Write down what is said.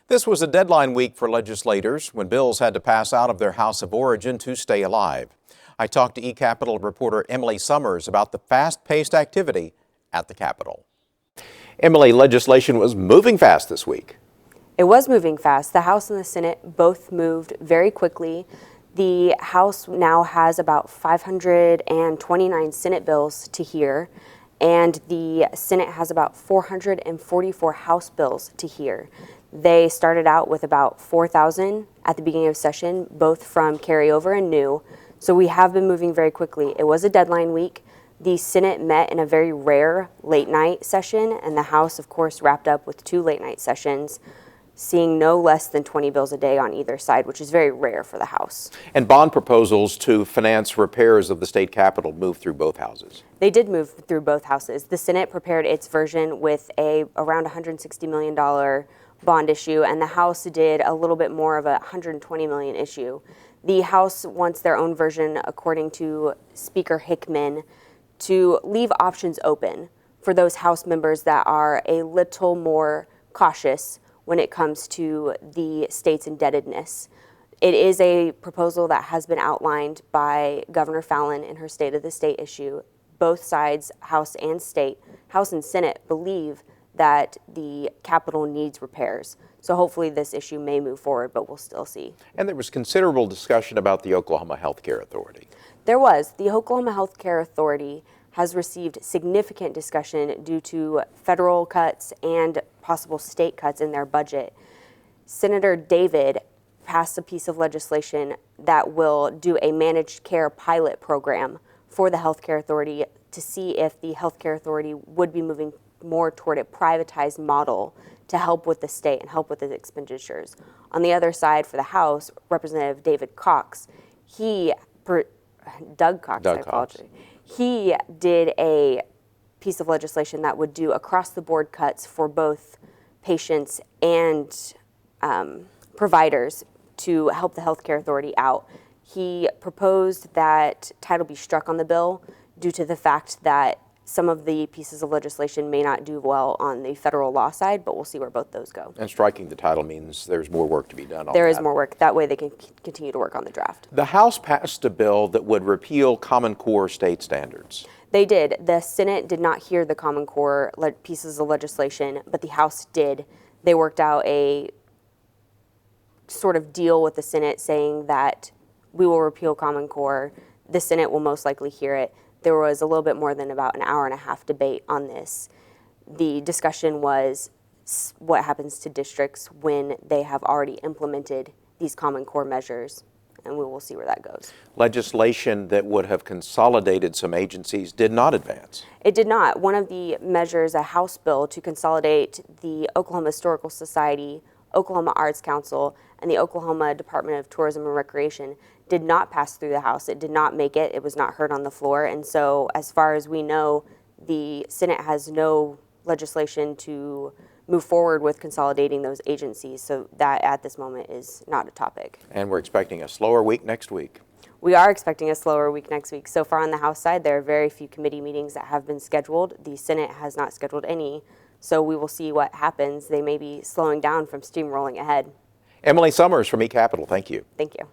This was a deadline week for legislators when bills had to pass out of their House of Origin to stay alive. I talked to eCapitol reporter Emily Summers about the fast-paced activity at the Capitol. Emily, legislation was moving fast this week. It was moving fast. The House and the Senate both moved very quickly. The House now has about 529 Senate bills to hear, and the Senate has about 444 House bills to hear. They started out with about 4,000 at the beginning of session, both from carryover and new. So we have been moving very quickly. It was a deadline week. The Senate met in a very rare late night session, and the House, of course, wrapped up with 2 late night sessions, seeing no less than 20 bills a day on either side, which is very rare for the House. And bond proposals to finance repairs of the state capitol moved through both houses. They did move through both houses. The Senate prepared its version with around $160 million bond issue, and the House did a little bit more of a $120 million issue. The House wants their own version, according to Speaker Hickman, to leave options open for those House members that are a little more cautious when it comes to the state's indebtedness. It is a proposal that has been outlined by Governor Fallin in her State of the State issue. Both sides, House and Senate, believe that the Capitol needs repairs. So hopefully this issue may move forward, but we'll still see. And there was considerable discussion about the Oklahoma Health Care Authority. There was. The Oklahoma Health Care Authority has received significant discussion due to federal cuts and possible state cuts in their budget. Senator David passed a piece of legislation that will do a managed care pilot program for the Health Care Authority to see if the Health Care Authority would be moving more toward a privatized model to help with the state and help with its expenditures. On the other side, for the House, Representative Doug Cox. He did a piece of legislation that would do across-the-board cuts for both patients and providers to help the Health Care Authority out. He proposed that title be struck on the bill due to the fact that some of the pieces of legislation may not do well on the federal law side, but we'll see where both those go. And striking the title means there's more work to be done on that. There is more work. That way they can continue to work on the draft. The House passed a bill that would repeal Common Core state standards. They did. The Senate did not hear the Common Core pieces of legislation, but the House did. They worked out a sort of deal with the Senate saying that we will repeal Common Core. The Senate will most likely hear it. There was a little bit more than about an hour and a half debate on this. The discussion was what happens to districts when they have already implemented these Common Core measures, and we will see where that goes. Legislation that would have consolidated some agencies did not advance. It did not. One of the measures, a House bill to consolidate the Oklahoma Historical Society, Oklahoma Arts Council, and the Oklahoma Department of Tourism and Recreation, did not pass through the House. It did not make it. It was not heard on the floor. And so as far as we know, the Senate has no legislation to move forward with consolidating those agencies. So that at this moment is not a topic. And we're expecting a slower week next week. We are expecting a slower week next week. So far on the House side, there are very few committee meetings that have been scheduled. The Senate has not scheduled any. So we will see what happens. They may be slowing down from steamrolling ahead. Emily Summers from eCapitol, thank you. Thank you.